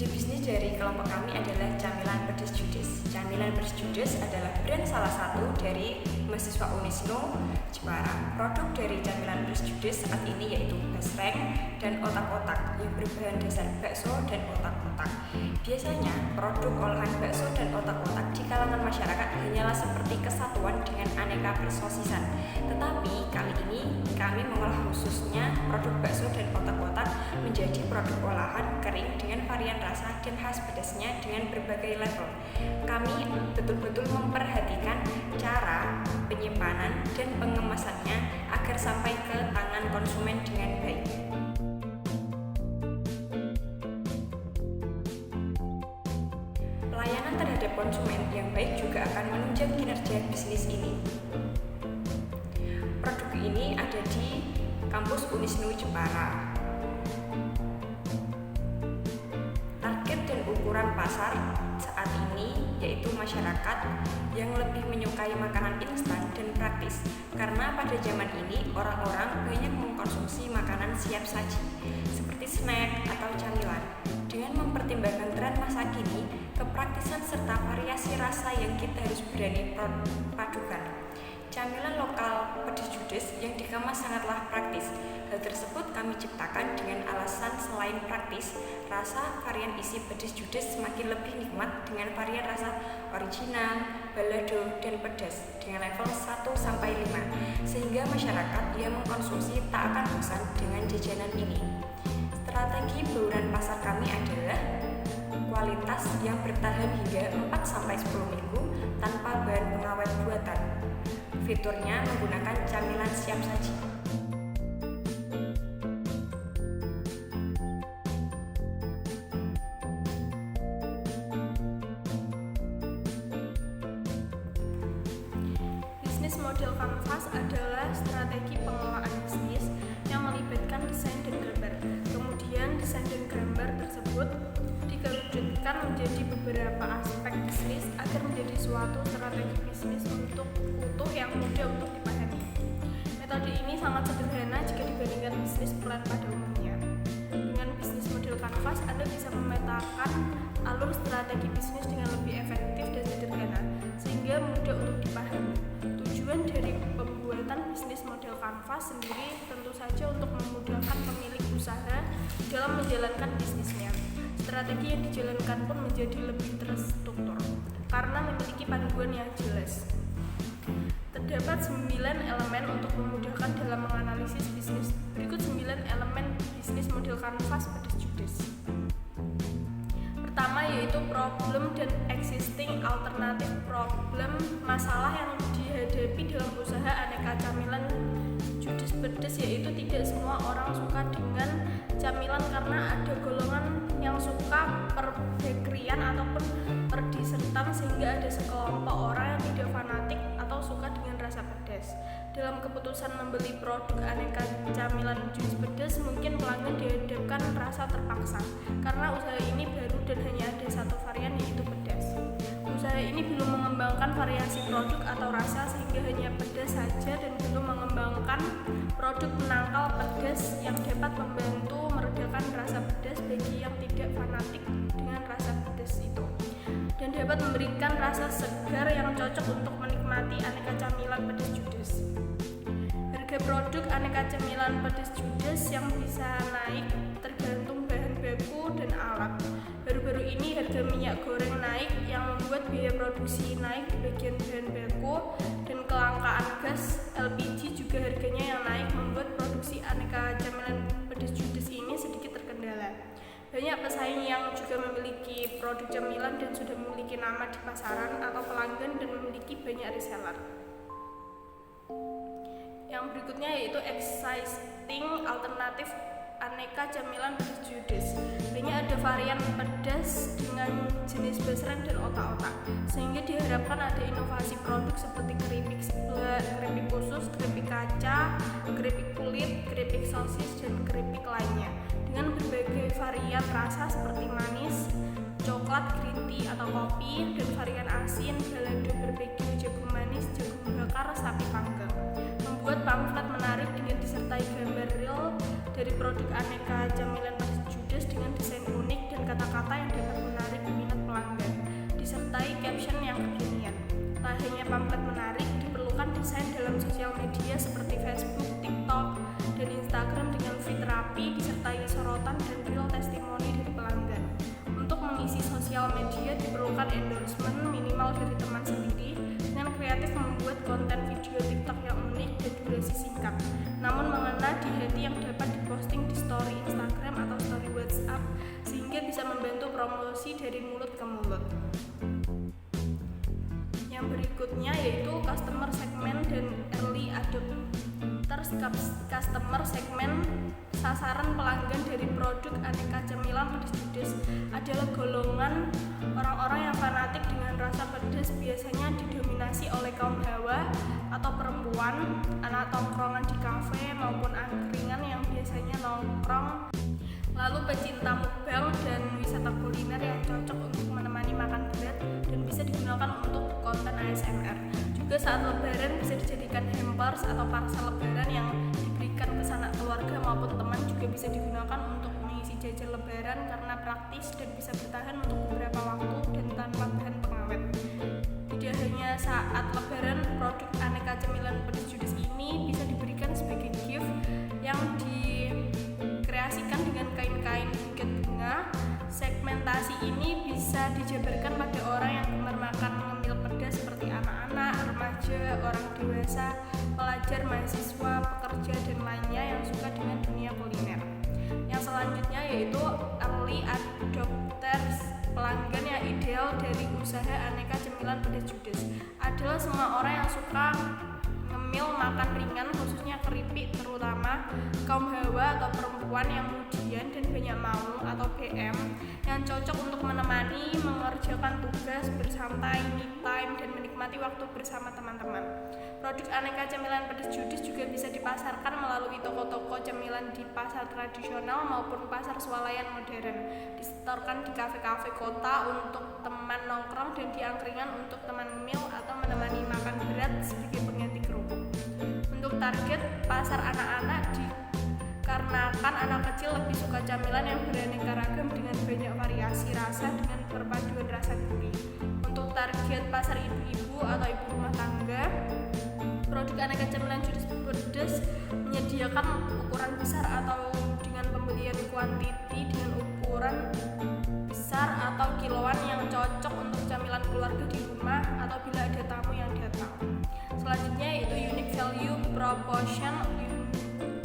Ide bisnis dari kelompok kami adalah Camilan Pedes Judes. Camilan Pedes Judes adalah brand salah satu dari mahasiswa Unisnu Jepara. Produk dari Camilan Pedes Judes saat ini yaitu basreng dan otak-otak yang berbahan dasar bakso dan otak-otak. Biasanya produk olahan bakso dan otak-otak di kalangan masyarakat hanyalah seperti kesatuan dengan aneka persosisan. Tetapi kali ini kami mengolah khususnya produk bakso dan otak-otak menjadi produk olahan kering dengan varian rasa dan khas pedasnya dengan berbagai level. Kami betul-betul memperhatikan cara penyimpanan dan pengemasannya agar sampai ke tangan konsumen dengan baik. Pelayanan terhadap konsumen yang baik juga akan menunjang kinerja bisnis ini. Produk ini ada di kampus Unisnu Jepara. Target dan ukuran pasar saat ini yaitu masyarakat yang lebih menyukai makanan instan dan praktis, karena pada zaman ini orang-orang banyak mengkonsumsi makanan siap saji seperti snack atau camilan. Dengan mempertimbangkan tren masa kini, kepraktisan serta variasi rasa yang kita harus berani padukan. Camilan lokal Pedes Judes yang dikemas sangatlah praktis. Hal tersebut kami ciptakan dengan alasan selain praktis, rasa varian isi Pedes Judes semakin lebih nikmat dengan varian rasa original, balado, dan pedas dengan level 1-5, sehingga masyarakat yang mengkonsumsi tak akan bosan dengan jajanan ini. Strategi bauran pasar kami adalah kualitas yang bertahan hingga 4-10 minggu tanpa bahan pengawet buatan. Fiturnya menggunakan camilan siap saji. Bisnis model kanvas adalah strategi pengelolaan bisnis yang melibatkan desain dan gambar. Kemudian desain dan gambar tersebut dikerucutkan menjadi beberapa aspek bisnis agar menjadi suatu strategi bisnis untuk utuh yang mudah untuk dipahami. Metode ini sangat sederhana jika dibandingkan bisnis pelat pada umumnya. Dengan bisnis model kanvas, Anda bisa memetakan alur strategi bisnis dengan lebih efektif dan sederhana, sehingga mudah untuk dipahami. Tujuan dari pembuatan bisnis model kanvas sendiri tentu saja untuk memudahkan pemilik usaha dalam menjalankan bisnisnya. Strategi yang dijalankan pun menjadi lebih terstruktur karena memiliki panduan yang jelas. Terdapat 9 elemen untuk memudahkan dalam menganalisis bisnis. Berikut 9 elemen bisnis model kanvas Pedes Judes. Pertama yaitu problem dan existing alternative problem, masalah yang dihadapi dalam usaha aneka camilan Judes pedes, yaitu tidak semua orang suka dengan camilan karena ada golongan yang suka perbekerian ataupun perdesertan, sehingga ada sekelompok orang yang tidak fanatik atau suka dengan rasa pedas. Dalam keputusan membeli produk aneka camilan Judes pedes, mungkin pelanggan dihadapkan rasa terpaksa karena usaha ini baru dan hanya ada satu varian yaitu pedas. Usaha ini belum mengembangkan variasi produk atau rasa sehingga hanya pedas saja dan belum mengembangkan produk penangkal pedas yang dapat membantu meredakan rasa pedas bagi yang tidak fanatik dengan rasa pedas itu, dan dapat memberikan rasa segar yang cocok untuk menikmati aneka camilan Pedes Judes. Harga produk aneka camilan Pedes Judes yang bisa naik tergantung bahan baku dan alat. Baru-baru ini harga minyak goreng naik yang membuat biaya produksi naik di bagian bahan baku, dan kelangkaan gas LPG juga harganya yang naik membuat produksi aneka camilan Pedes Judes ini sedikit terkendala. Banyak pesaing yang juga memiliki produk camilan dan sudah memiliki nama di pasaran atau pelanggan dan memiliki banyak reseller. Yang berikutnya yaitu existing alternative aneka camilan Pedes Judes. Banyak ada varian pedas dengan jenis basreng dan otak-otak, sehingga diharapkan ada inovasi produk seperti keripik seblak, keripik khusus, keripik kaca, keripik kulit, keripik sosis, dan keripik lainnya dengan berbagai varian rasa seperti manis, coklat, green tea atau kopi, dan varian asin, balado, barbeque, jagung manis, jagung bakar, sapi panggang. Membuat pamflet menarik dengan disertai gambar real dari produk aneka camilan Pedes Judes dengan desain unik dan kata-kata yang dapat menarik minat pelanggan, disertai caption yang kekinian. Tak hanya pamflet menarik, diperlukan desain dalam sosial media seperti Facebook, TikTok, dan Instagram dengan feed rapi, disertai sorotan dan real testimoni dari pelanggan. Untuk mengisi sosial media diperlukan endorsement minimal dari teman sendiri, dengan kreatif membuat konten video TikTok yang unik dan durasi singkat, namun mengena di hati yang dapat diposting di story Instagram atau story WhatsApp, sehingga bisa membantu promosi dari mulut ke mulut. Yang berikutnya yaitu customer segment dan early adopters. Customer segment sasaran pelanggan dari produk aneka cemilan pedas judes adalah golongan orang-orang yang fanatik dengan rasa pedas, biasanya didominasi oleh kaum hawa atau perempuan, anak tongkrongan di kafe maupun angkringan yang biasanya nongkrong, lalu pecinta mukbang dan wisata kuliner yang cocok untuk menemani makan berat dan bisa digunakan untuk konten ASMR. Juga saat lebaran bisa dijadikan hampers atau parsel lebaran yang diberikan ke sanak keluarga maupun teman, juga bisa digunakan untuk mengisi jajan lebaran karena praktis dan bisa bertahan untuk beberapa waktu dan tanpa bahan pengawet. Tidak hanya saat lebaran, produk aneka cemilan pedas judes ini bisa diberikan sebagai gift yang dikreasikan dengan kain-kain buket bunga. Segmentasi ini bisa dijabarkan pada orang yang gemar makan ngemil pedas seperti anak-anak, remaja, orang dewasa, pelajar, mahasiswa, pekerja, dan lainnya yang suka dengan dunia kuliner. Yang selanjutnya yaitu early adopters. Pelanggan yang ideal dari usaha aneka cemilan pedas judes adalah semua orang yang suka ngemil makan ringan, khususnya keripik, terutama kaum hawa atau perempuan yang mudian dan banyak mau atau BM, yang cocok untuk menemani mengerjakan tugas, bersantai, me time, dan menikmati waktu bersama teman-teman. Produk aneka cemilan pedas judes juga bisa dipasarkan melalui toko-toko cemilan di pasar tradisional maupun pasar swalayan modern, disetorkan di kafe-kafe kota untuk teman nongkrong dan di angkringan untuk teman meal atau menemani makan berat sebagai pengganti kerupuk. Untuk target pasar anak-anak, dikarenakan anak kecil lebih suka camilan yang beraneka ragam dengan banyak variasi rasa dengan perpaduan rasa gurih. Untuk target pasar ibu-ibu atau ibu rumah tangga, produk aneka cemilan judes pedas menyediakan ukuran besar atau dengan pembelian kuantiti dengan ukuran besar atau kiloan yang cocok untuk camilan keluarga di rumah atau bila ada tamu yang datang. Selanjutnya yaitu unique value proposition.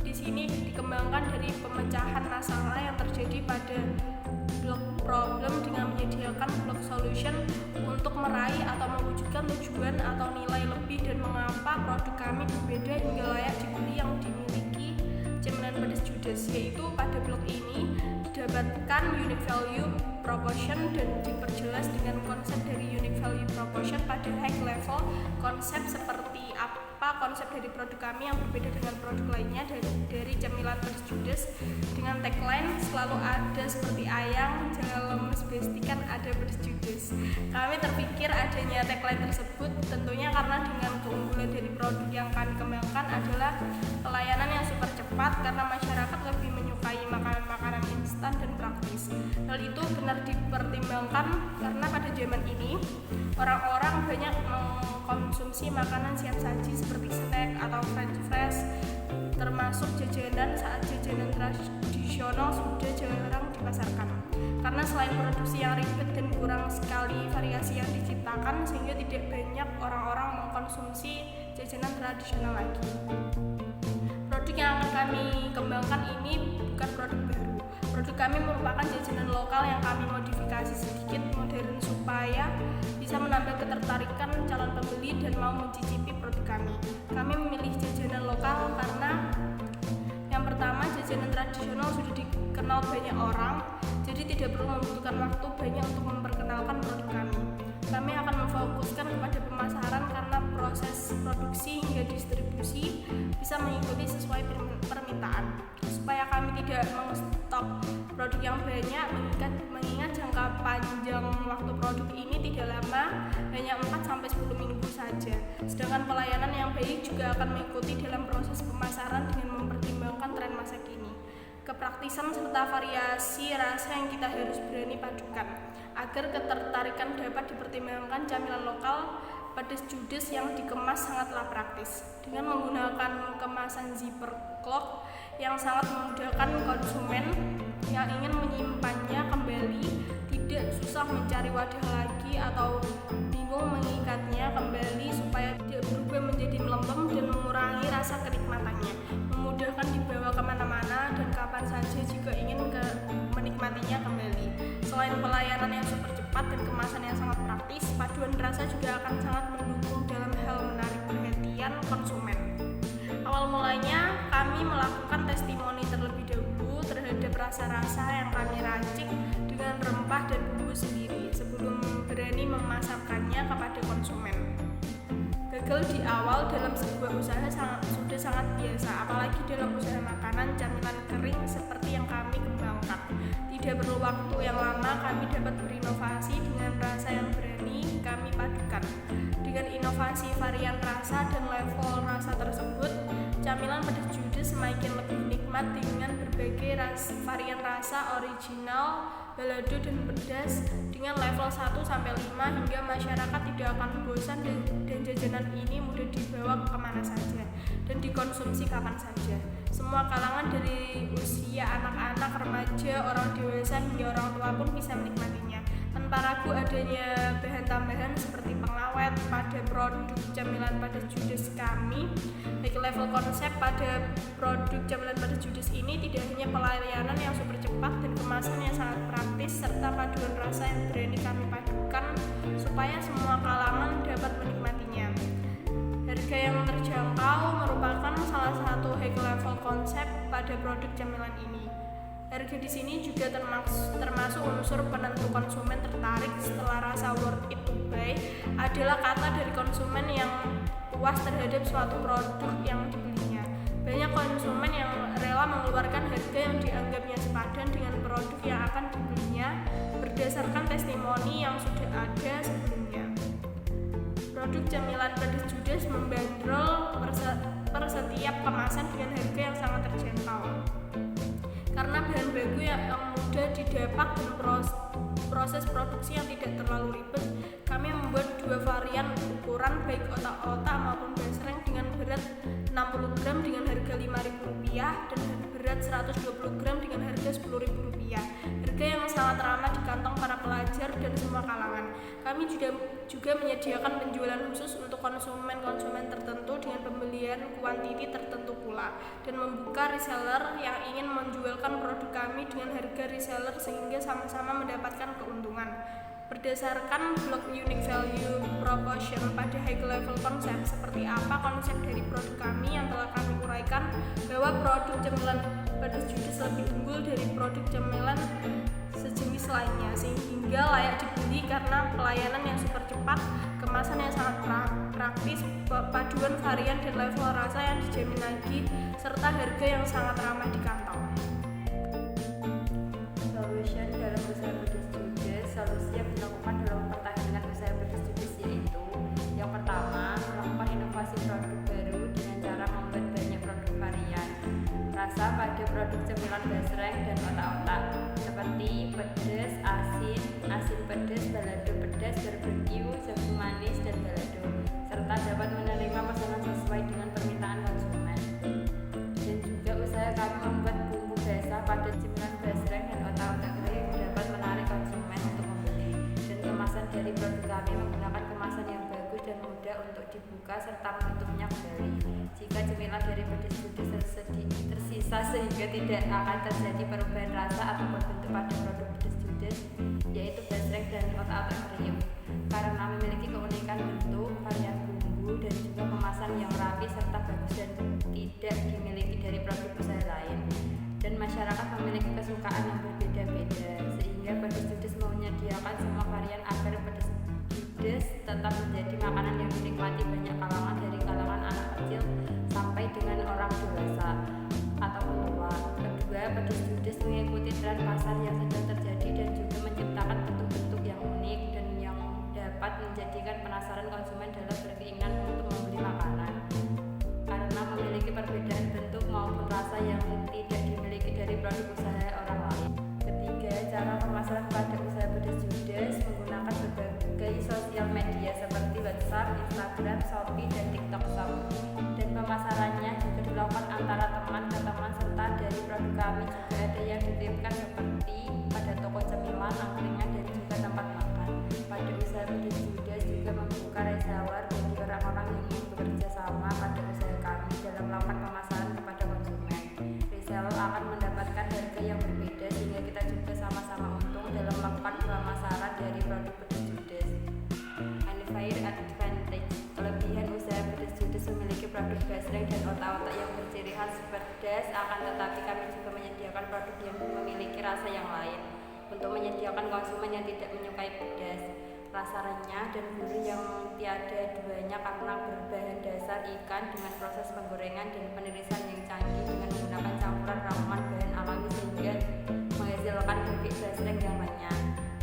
Di sini dikembangkan dari pemecahan masalah yang terjadi pada block problem dengan menyediakan block solution untuk meraih atau mewujudkan tujuan atau nilai lebih dan mengapa produk kami berbeda hingga layak dibeli yang dimiliki cemilan pedas judes. Yaitu pada blok ini didapatkan unique value proposition dan diperjelas dengan konsep dari unique value proposition pada high level. Konsep seperti apa konsep dari produk kami yang berbeda dengan produk lainnya dari cemilan pedas judes, dengan tagline selalu ada seperti ayang, jangan lemes bestikan ada pedas judes. Kami terpikir adanya tagline tersebut tentunya karena dengan keunggulan dari produk yang kami kembangkan adalah pelayanan yang super cepat karena masyarakat lebih menyukai makanan-makanan instan dan praktis. Hal itu benar dipertimbangkan karena pada zaman ini orang-orang banyak mengkonsumsi makanan siap saji seperti snack atau french fries, termasuk jajanan saat jajanan tradisional sudah jarang dipasarkan karena selain produksi yang ribet dan kurang sekali variasi yang diciptakan, sehingga tidak banyak orang-orang mengkonsumsi jajanan tradisional lagi. Produk yang akan kami kembangkan ini bukan produk baru. Produk kami merupakan jajanan lokal yang kami modifikasi sedikit modern supaya bisa menambah ketertarikan calon pembeli dan mau mencicipi produk kami. Kami memilih jajanan lokal karena yang pertama, jajanan tradisional sudah dikenal banyak orang, jadi tidak perlu membutuhkan waktu banyak untuk memperkenalkan produk kami. Kami akan memfokuskan kepada pemasaran karena proses produksi hingga distribusi bisa mengikuti sesuai permintaan. Supaya kami tidak mengestok produk yang banyak, mengingat jangka panjang waktu produk ini tidak lama, hanya 4-10 minggu saja. Sedangkan pelayanan yang baik juga akan mengikuti dalam proses pemasaran dengan mempertimbangkan tren masa kini. kepraktisan serta variasi rasa yang kita harus berani padukan. Agar ketertarikan dapat dipertimbangkan, camilan lokal pedas judes yang dikemas sangatlah praktis. Dengan menggunakan kemasan zipper cloth yang sangat memudahkan konsumen yang ingin menyimpannya kembali, tidak susah mencari wadah lagi atau bingung mengikatnya kembali supaya tidak berubah menjadi melempem dan mengurangi rasa kenikmatannya. Memudahkan dibawa kemana-mana dan kapan saja jika ingin menikmatinya kembali. Selain pelayanan yang super cepat dan kemasan yang sangat praktis, paduan rasa juga akan sangat mendukung dalam hal menarik perhatian konsumen. Awal mulanya kami melakukan testimoni terlebih dahulu terhadap rasa-rasa yang kami racik dengan rempah dan bumbu sendiri sebelum berani memasarkannya kepada konsumen. Gagal di awal dalam sebuah usaha sudah sangat biasa, apalagi dalam usaha makanan camilan kering seperti yang kami kembangkan. Tidak perlu waktu yang lama kami dapat berinovasi dengan rasa yang berani kami padukan. Dengan inovasi varian rasa dan level rasa tersebut, camilan pedas judes semakin lebih nikmat dengan berbagai varian rasa original, balado dan pedas dengan level 1-5 hingga masyarakat tidak akan bosan dan jajanan ini mudah dibawa kemana saja dan dikonsumsi kapan saja. Semua kalangan dari usia anak-anak, remaja, orang dewasa hingga orang tua pun bisa menikmatinya. Tanpa ragu adanya bahan tambahan seperti pengawet pada produk camilan pedas judes kami. High level konsep pada produk camilan pedas judes ini tidak hanya pelayanan yang super cepat dan kemasan yang sangat praktis serta paduan rasa yang berani kami padukan supaya semua kalangan dapat menikmatinya. Harga yang terjangkau merupakan salah satu high level konsep pada produk camilan ini. Harga di sini juga termasuk unsur penentu konsumen tertarik setelah rasa worth it to buy adalah kata dari konsumen yang puas terhadap suatu produk yang dibelinya. Banyak konsumen yang rela mengeluarkan harga yang dianggapnya sepadan dengan produk yang akan dibelinya berdasarkan testimoni yang sudah ada sebelumnya. Produk camilan pedas judes membandrol per setiap kemasan dengan harga yang sangat terjangkau. Karena bahan baku yang mudah didapat dan proses produksi yang tidak terlalu ribet, kami membuat 2 varian ukuran baik otak-otak maupun basreng dengan berat 60 gram dengan harga Rp5.000 dan berat 120 gram dengan harga Rp10.000. Harga yang sangat ramah di kantong para pelajar dan semua kalangan. Kami juga menyediakan penjualan khusus untuk konsumen-konsumen tertentu dengan pembelian kuantiti tertentu pula dan membuka reseller yang ingin menjualkan produk kami dengan harga reseller sehingga sama-sama mendapatkan keuntungan. Berdasarkan blok unique value proposition pada high level konsep, seperti apa konsep dari produk kami yang telah kami uraikan bahwa produk camilan pedas judes lebih unggul dari produk camilan sejenis lainnya sehingga layak dibeli karena pelayanan yang super cepat, kemasan yang sangat praktis, paduan varian dan level rasa yang dijamin lagi, serta harga yang sangat ramah di kantong. Solution dalam usaha pedas judes, solusi yang dilakukan dalam mempertahankan usaha pedas judes yaitu yang pertama, melakukan inovasi produk baru dengan cara membuat banyak produk varian rasa pada produk cemilan basreng dan otak-otak seperti pedas, asin, asin pedas, balado pedas, barbecue, jagung manis, dan balado serta dapat menerima pesanan sesuai dengan permintaan konsumen. Dan juga usaha kami membuat bumbu basah pada cemilan basreng dan otak-otak kering dapat menarik konsumen untuk membeli. Dan kemasan dari produk kami menggunakan kemasan yang bagus dan mudah untuk dibuka serta menutupnya kembali. Jika cemilan dari pedas judes tersisa sehingga tidak akan terjadi perubahan rasa ataupun bentuk pada produk pedas judes, yaitu basreng dan otak-otak kering, karena memiliki keunikan bentuk, varian bumbu, dan juga kemasan yang rapi serta bagus dan tidak dimiliki dari produk usaha lain. Dan masyarakat memiliki kesukaan yang berbeda-beda, sehingga pedas judes menyediakan semua varian agar pedas judes tetap menjadi makanan yang dinikmati banyak kalangan, dari kalangan anak kecil sampai dengan orang dewasa ataupun tua. Kedua, pedas judes mengikuti tren pasar yang sedang terjadi dan juga menciptakan bentuk-bentuk yang unik dan yang dapat menjadikan penasaran konsumen dalam berkeinginan untuk membeli makanan. Karena memiliki perbedaan bentuk maupun rasa yang tidak dimiliki dari produk usaha orang lain. Ketiga, cara pemasaran pada usaha pedas judes menggunakan berbagai sosial media seperti WhatsApp, Instagram, Shopee, dan TikTok Shop. Dan pemasarannya juga dilakukan antara teman ke teman, serta dari produk kami juga ada yang dititipkan seperti pada toko cemilan, angkringan, dan juga tempat makan. Pada usaha pedas judes juga membuka reseller bagi orang-orang yang ingin bekerja sama pada usaha kami dalam melakukan pemasaran kepada konsumen. Reseller akan mendapatkan harga yang berbeda sehingga kita juga sama-sama untung dalam melakukan pemasaran dari produk pedas judes. Unfair advantage. Kelebihan usaha pedas judes memiliki produk basreng dan otak-otak yang berciri khas pedas, akan tetapi kami juga menyediakan produk yang memiliki rasa yang lain untuk menyediakan konsumen yang tidak menyukai pedas. Rasa renyah dan gurih yang tiada duanya karena berbahan dasar ikan dengan proses penggorengan dan penirisan yang canggih dengan menggunakan campuran ramuan bahan alami sehingga menghasilkan keripik basreng yang renyah,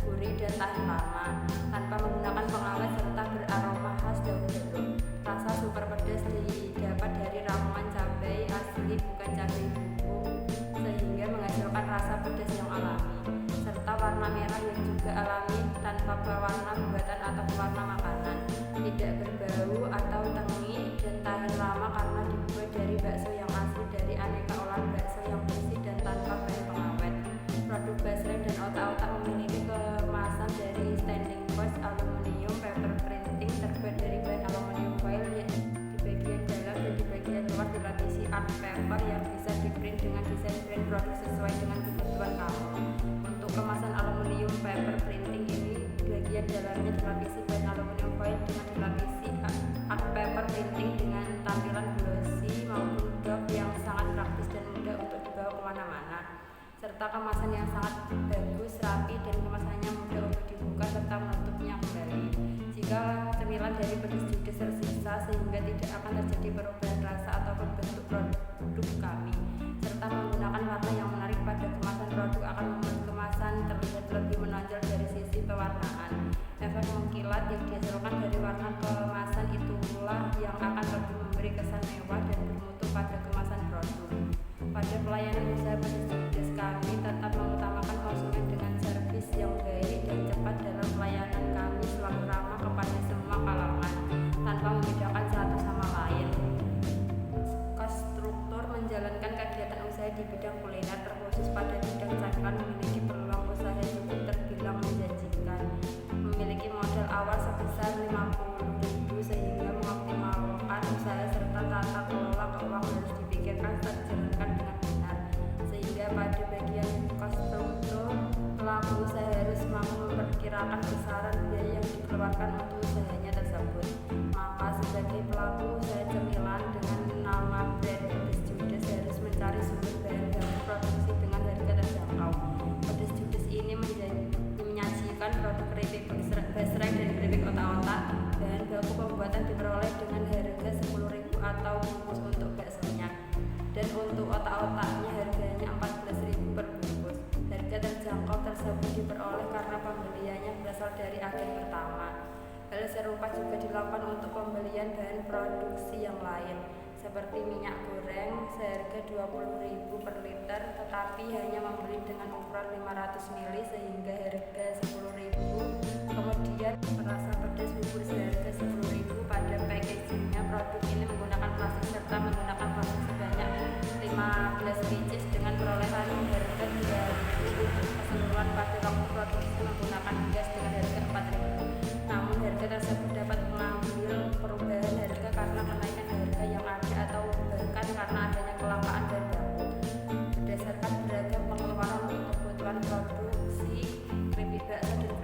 gurih dan tahan lama tanpa menggunakan pengawet serta beraroma khas daun jeruk. Rasa super pedas didapat dari ramuan cabai asli bukan cabai bumbu sehingga menghasilkan rasa pedas yang alami, serta warna merah yang juga alami tanpa pewarna buatan atau pewarna makanan, tidak berbau atau tengi dan tahan lama karena dibuat dari bakso yang asli dari aneka olahan bakso yang bersih dan tanpa bahan pengawet. Produk basreng dan otak-otak memiliki kemasan dari standing box aluminium paper printing terbuat dari bahan aluminium foil di bagian dalam dan di bagian luar dilapisi art paper yang bisa di-print dengan desain brand produk sesuai dengan kebutuhan kamu. Untuk kemasan aluminium paper printing ini bagian dalamnya dilapisi bahan aluminium foil dengan dilapisi art paper printing dengan tampilan glossy maupun doff yang sangat praktis dan mudah untuk dibawa kemana-mana, serta kemasan yang sangat bagus, rapi, dan kemasannya mudah untuk dibuka serta menutupnya kembali jika cemilan dari pedas judes tersisa, sehingga tidak akan terjadi perubahan rasa ataupun bentuk produk kami, serta menggunakan warna yang menarik pada kemasan. Produk akan membuat kemasan terlihat lebih menonjol dari sisi pewarnaan. Efek mengkilat yang dihasilkan dari warna kemasan itulah yang akan lebih memberi kesan mewah dan bermutu pada kemasan produk. Pada pelayanan usaha pedas judes kami tetap mengutamakan konsumen dengan servis yang baik dan cepat dalam pelayanan. Kami selalu ramah kepada semua kalangan tanpa membedakan satu sama lain. Struktur menjalankan kegiatan usaha di bidang kuliner terkhusus pada bidang camilan memiliki peluang usaha cukup terbilang menjanjikan. Memiliki modal awal sebesar 50.000 sehingga mengoptimalkan usaha serta tata kelola keuangan harus dipikirkan serta dijalankan dengan benar. Sehingga pada bagian cost struktur, pelaku usaha harus mampu memperkirakan besaran biaya yang dikeluarkan untuk usahanya tersebut. Maka sebagai pelaku usaha cemilan dengan nama brand pedas judes harus mencari sumber bahan baku produksi dengan harga terjangkau. Pedas judes ini menyajikan produk keripik basreng dan keripik otak-otak. Bahan baku pembuatan diperoleh dengan harga 10.000 atau bungkus untuk baksonya, dan untuk otak-otaknya harganya 14.000 per bungkus. Harga terjangkau tersebut diperoleh karena pembeliannya berasal dari agen pertama. Hal serupa juga dilakukan untuk pembelian bahan produksi yang lain seperti minyak goreng seharga 20.000 per liter, tetapi hanya membeli dengan ukuran 500 ml sehingga harga 10.000. Kemudian rasa pedas bubur seharga 10.000 pada packagingnya. Produk ini menggunakan plastik serta menggunakan proses sebanyak 15 pieces dengan perolehan harga 2.000 untuk keseluruhan. Pada waktu produksi menggunakan gas dengan harga 4.000. Namun harga tersebut dapat mengambil perubahan harga karena kenaikan harga yang ada atau bahkan karena adanya kelangkaan bahan baku. Berdasarkan beragam pengeluaran untuk kebutuhan produksi keripik bakso dan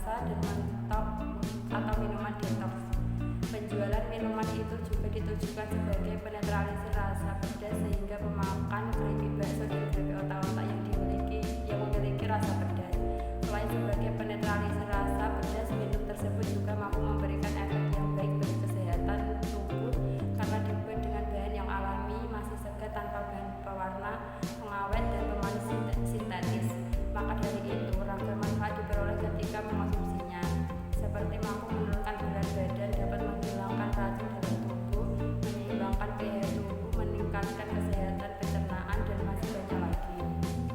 rasa dan mentok atau minuman detox. Penjualan minuman itu juga ditujukan sebagai penetralisir rasa pedas sehingga pemakan keripik bakso dan keripik otak-otak yang memiliki rasa pedas. Selain sebagai penetralisir rasa pedas, minum tersebut juga mampu memberikan efek yang baik bagi kesehatan tubuh karena dibuat dengan bahan yang alami, masih segar tanpa bahan pewarna, pengawet dan pemanis sintetis. Maka dari itu, ragam manfaat diperoleh ketika mengonsumsinya, seperti mampu menurunkan berat badan, dapat menghilangkan racun dalam tubuh, menyeimbangkan pH tubuh, meningkatkan kesehatan pencernaan, dan masih banyak lagi.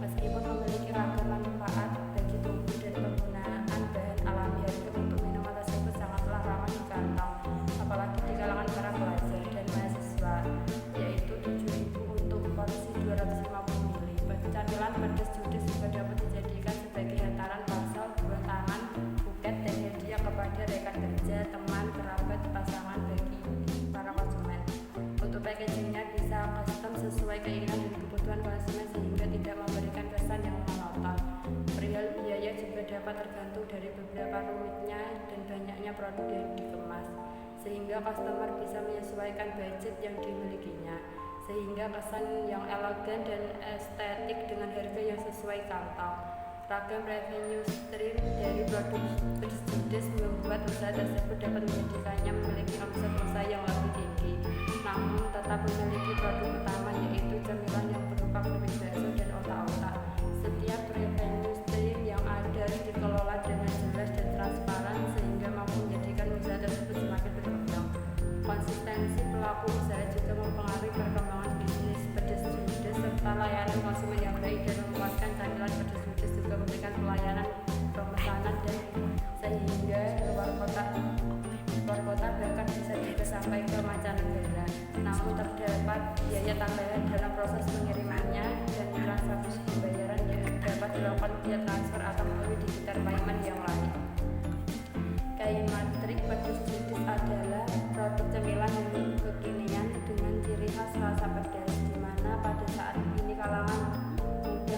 Meskipun memiliki ragam manfaat bagi tubuh dan penggunaan bahan alami, harga untuk minuman tersebut sangatlah ramah di kantong, apalagi di kalangan para pelajar dan mahasiswa, yaitu 7.000 untuk porsi 250 ml. Camilan pedas judes juga dapat dijadikan sebagai hantaran parsel, buah tangan, buket, dan hadiah kepada rekan kerja, teman, kerabat, pasangan bagi para konsumen. Untuk packagingnya bisa custom sesuai keinginan dan kebutuhan konsumen sehingga tidak memberikan kesan yang monoton. Perihal biaya juga dapat tergantung dari beberapa rumitnya dan banyaknya produk yang dikemas, sehingga customer bisa menyesuaikan budget yang dimilikinya, sehingga kesan yang elegan dan estetik dengan harga yang sesuai kantong. Ragam revenue stream dari produk pedas judes membuat usaha tersebut dapat menjadikannya memiliki omset usaha yang lebih tinggi, namun tetap memiliki produk utama yaitu camilan yang berupa keripik bakso dan otak-otak. Setiap revenue stream yang ada dikelola dengan jelas dan transparan sehingga mampu menjadikan usaha tersebut semakin berkembang. Konsistensi pelaku usaha juga mempengaruhi perkembangan bisnis pedas judes serta layanan konsumen yang baik dan memuaskan. Camilan pedas judes juga memberikan pelayanan pemesanan dan sehingga luar kota bahkan bisa juga sampai ke mancanegara. Namun terdapat biaya tambahan dalam proses pengirimannya dan transaksi pembayaran yang dapat dilakukan via transfer atau melalui digital payment yang lain. Kaimatrik pedas judes adalah produk camilan yang kekinian dengan ciri khas rasa pedas, di mana pada saat ini kalangan muda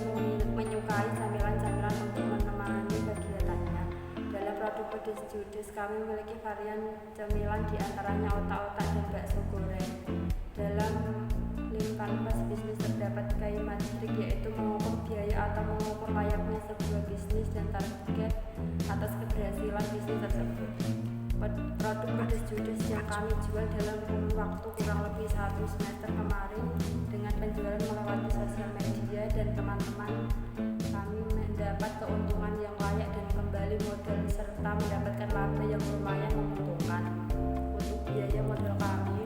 menyukai camilan-camilan untuk menemani kegiatannya. Dalam produk pedas judes kami memiliki varian camilan diantaranya otak-otak dan bakso goreng. Dalam link kanvas bisnis terdapat kaimatrik, yaitu mengukur biaya atau mengukur layaknya sebuah bisnis dan target atas keberhasilan bisnis tersebut. Produk pedas judes yang kami jual dalam kurun waktu kurang lebih 1 semester kemarin dengan penjualan melewati sosial media, dan teman-teman kami mendapat keuntungan yang layak dan kembali modal serta mendapatkan laba yang lumayan menguntungkan. Untuk biaya modal kami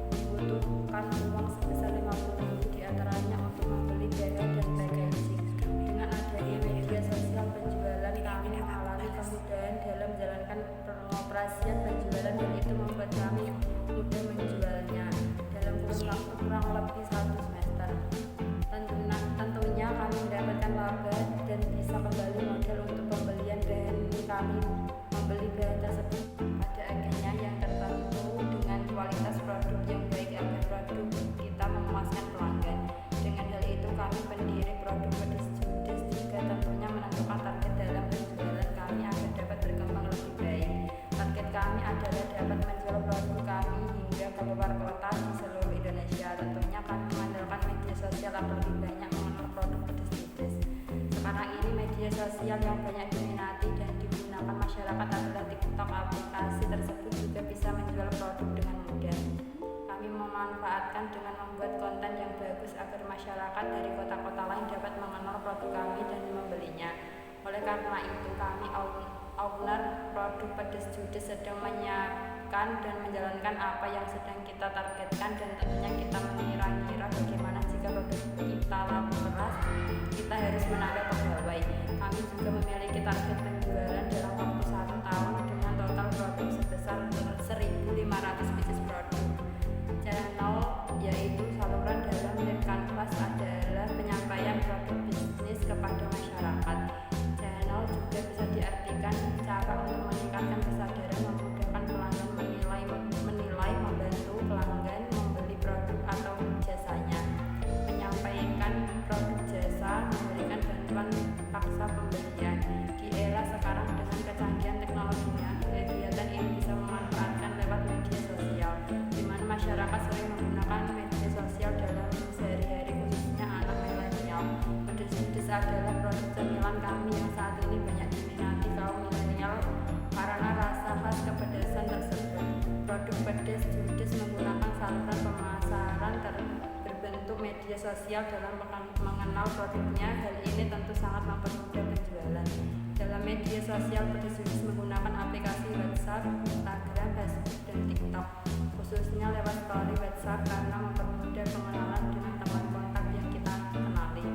membutuhkan uang sebesar 50.000 diantaranya untuk membeli barang dan packaging. Dengan adanya media sosial penjualan, kami mengalami kemudahan dalam menjalankan pengoperasian penjualan, dan itu membuat kami mudah menjualnya dalam kurun waktu kurang lebih 1 semester. Tentunya kami mendapatkan laba dan bisa kembali modal untuk pembelian bahan. Kami membeli bahan tersebut pada agennya yang tertentu dengan kualitas produk yang baik agar produk kita memuaskan pelanggan. Dengan hal itu kami pendiri produk pedas judes juga tentunya menentukan target dalam penjualan kami agar dapat berkembang lebih baik. Target kami adalah dapat menjual produk kami hingga keluar kota di seluruh Indonesia. Tentunya kami mengandalkan media sosial agar lebih banyak mengenal produk pedas judes. Sekarang ini media sosial yang banyak diminati dan digunakan masyarakat adalah TikTok. Aplikasi tersebut juga bisa menjual produk dengan mudah. Kami memanfaatkan dengan membuat konten yang bagus agar masyarakat dari kota-kota lain dapat mengenal produk kami dan membelinya. Oleh karena itu, kami owner produk pedas judes sedang menyiapkan dan menjalankan apa yang sedang kita targetkan, dan tentunya kita mengira-ngira bagaimana jika produk kita laku keras, kita harus menambah pegawai. Kami juga memiliki target penjualan dalam waktu 1 tahun dengan total produk sebesar 1.500 bisnis produk. Channel yaitu saluran dalam link kanvas adalah penyampaian produk bisnis kepada masyarakat. Channel juga bisa diartikan cara untuk meningkatkan kesadaran, memudahkan pelanggan menilai, membantu pelanggan membeli produk atau jasanya, menyampaikan produk jasa, memberikan bantuan paksa pembelian. Di era sekarang dengan kecanggihan pedes judes menggunakan saluran pemasaran berbentuk media sosial dalam mengenal produknya. Hal ini tentu sangat mempermudah penjualan. Dalam media sosial, pedes judes menggunakan aplikasi WhatsApp, Instagram, Facebook, dan TikTok, khususnya lewat story WhatsApp karena mempermudah pengenalan dengan teman kontak yang kita kenali.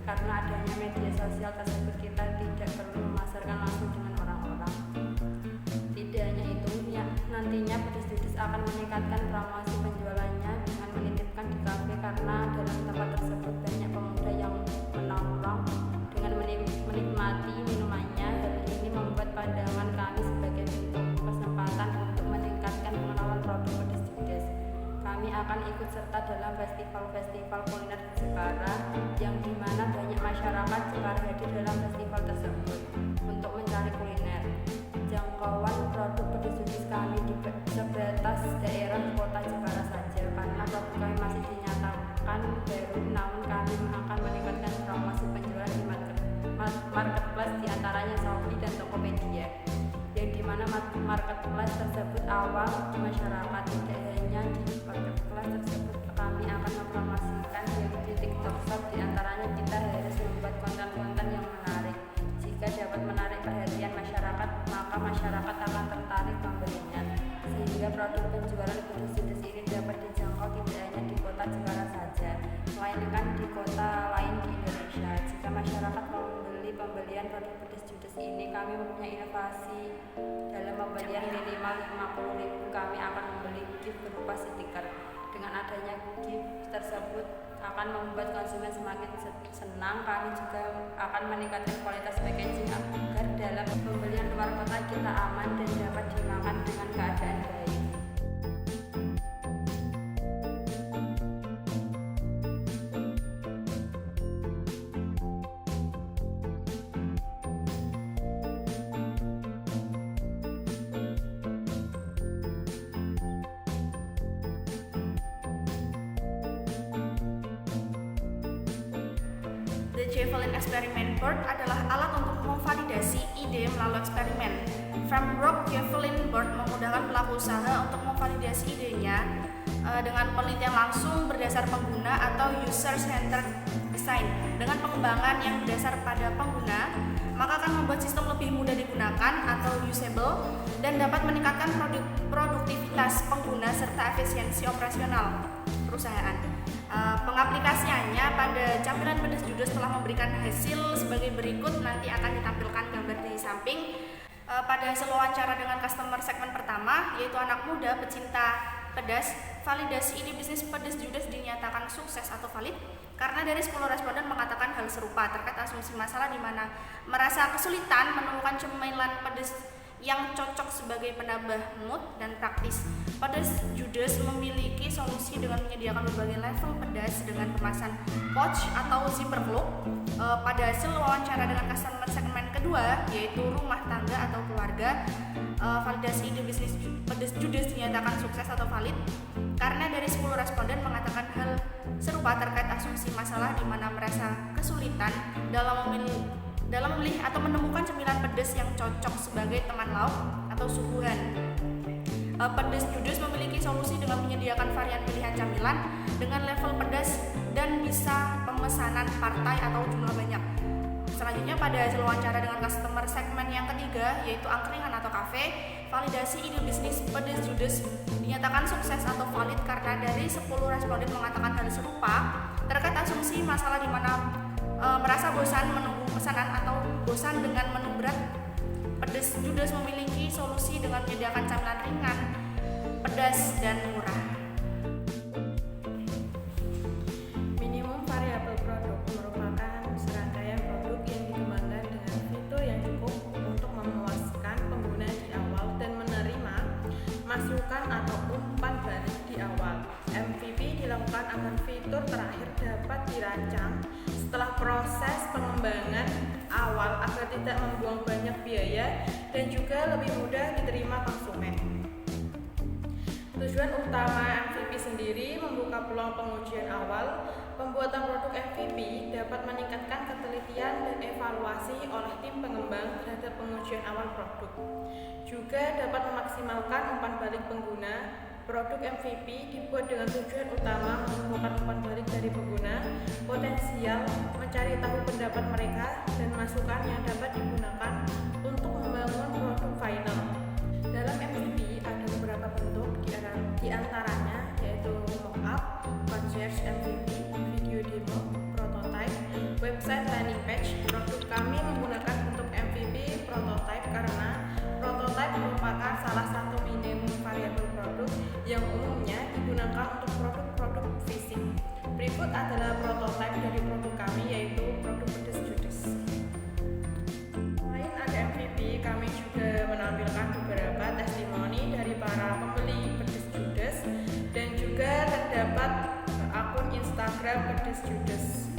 Karena adanya media sosial tersebut, kita tidak perlu memasarkan langsung dengan orang-orang. Tidak hanya itu, nantinya pedes judes akan meningkatkan promosi penjualannya dengan menitipkan di kafe, karena dalam tempat tersebut banyak pemuda yang menongkrong dengan menikmati minumannya. Hal ini membuat pandangan kami sebagai pintu kesempatan untuk meningkatkan pengenalan produk pedes judes. Kami akan ikut serta dalam festival-festival kuliner di Jepara, yang dimana banyak masyarakat Jepara hadir dalam festival tersebut untuk mencari kuliner. Jangkauan produk pedes judes kami di sebatas daerah kota Jepara saja, karena produk kami masih dinyatakan baru, namun kami akan meningkatkan promosi penjualan di marketplace, diantaranya Shopee dan Tokopedia, yang dimana marketplace tersebut awal di masyarakat. Tidak hanya di marketplace tersebut, kami akan mempromosikan di TikTok Shop, diantaranya kita harus membuat konten-konten yang menarik. Jika dapat menarik perhatian masyarakat, maka masyarakat akan tertarik membelinya, sehingga produk penjualan pedes judes ini dapat dijangkau tidak hanya di kota Jepara saja, melainkan di kota lain di Indonesia. Jika masyarakat membeli pembelian produk pedes judes ini, kami mempunyai inovasi dalam pembelian minimal 50.000, kami akan membeli gift berupa stiker. Dengan adanya gift tersebut akan membuat konsumen semakin senang. Kami juga akan meningkatkan kualitas packaging agar dalam pembelian luar kota kita aman dan dapat dimakan dengan keadaan baik. The Javelin Experiment Board adalah alat untuk memvalidasi ide melalui eksperimen. Framework Javelin Board memudahkan pelaku usaha untuk memvalidasi idenya dengan penelitian langsung berdasar pengguna atau user-centered design. Dengan pengembangan yang berdasar pada pengguna, maka akan membuat sistem lebih mudah digunakan atau usable dan dapat meningkatkan produktivitas pengguna serta efisiensi operasional perusahaan. Pengaplikasiannya pada camilan pedes judes telah memberikan hasil sebagai berikut, nanti akan ditampilkan gambar di samping. Pada hasil wawancara dengan customer segmen pertama, yaitu anak muda pecinta pedas, validasi ide bisnis pedes judes dinyatakan sukses atau valid karena dari 10 responden mengatakan hal serupa terkait asumsi masalah di mana merasa kesulitan menemukan cemilan pedes yang cocok sebagai penambah mood dan praktis. Pedes judes memiliki solusi dengan menyediakan berbagai level pedas dengan kemasan pouch atau zipper cloth. Pada hasil wawancara dengan customer segmen kedua, yaitu rumah tangga atau keluarga, validasi ide bisnis pedes judes dinyatakan sukses atau valid karena dari 10 responden mengatakan hal serupa terkait asumsi masalah di mana merasa kesulitan dalam memilih atau menemukan cemilan pedas yang cocok sebagai teman lauk atau suguhan. Pedes judes memiliki solusi dengan menyediakan varian pilihan camilan dengan level pedas dan bisa pemesanan partai atau jumlah banyak. Selanjutnya pada hasil wawancara dengan customer segmen yang ketiga, yaitu angkringan atau kafe, validasi ide bisnis pedes judes dinyatakan sukses atau valid karena dari 10 responden mengatakan hal serupa terkait asumsi masalah di mana merasa bosan menunggu pesanan atau bosan dengan menu berat. Pedes judes memiliki solusi dengan menyediakan camilan ringan, pedas, dan murah. Minimum variabel produk merupakan serangkaian produk yang dikembangkan dengan fitur yang cukup untuk memuaskan pengguna di awal dan menerima masukan atau umpan balik di awal. MVP dilakukan agar fitur terakhir dapat dirancang setelah proses pengembangan awal agar tidak membuang banyak biaya dan juga lebih mudah diterima konsumen. Tujuan utama MVP sendiri membuka peluang pengujian awal. Pembuatan produk MVP dapat meningkatkan ketelitian dan evaluasi oleh tim pengembang terhadap pengujian awal produk. Juga dapat memaksimalkan umpan balik pengguna. Produk MVP dibuat dengan tujuan utama mengumpulkan umpan balik dari pengguna potensial, mencari tahu pendapat mereka, dan masukan yang dapat digunakan untuk membangun produk final. Dalam MVP ada beberapa bentuk, di antaranya yaitu mockup, concept MVP, video demo, prototype, website landing page. Produk kami menggunakan bentuk MVP prototype karena prototype merupakan salah satu minimum variabel produk yang umumnya digunakan untuk produk-produk fisik. Berikut adalah prototype dari produk kami, yaitu produk pedes judes. Selain ada MVP, kami juga menampilkan beberapa testimoni dari para pembeli pedes judes dan juga terdapat akun Instagram pedes judes.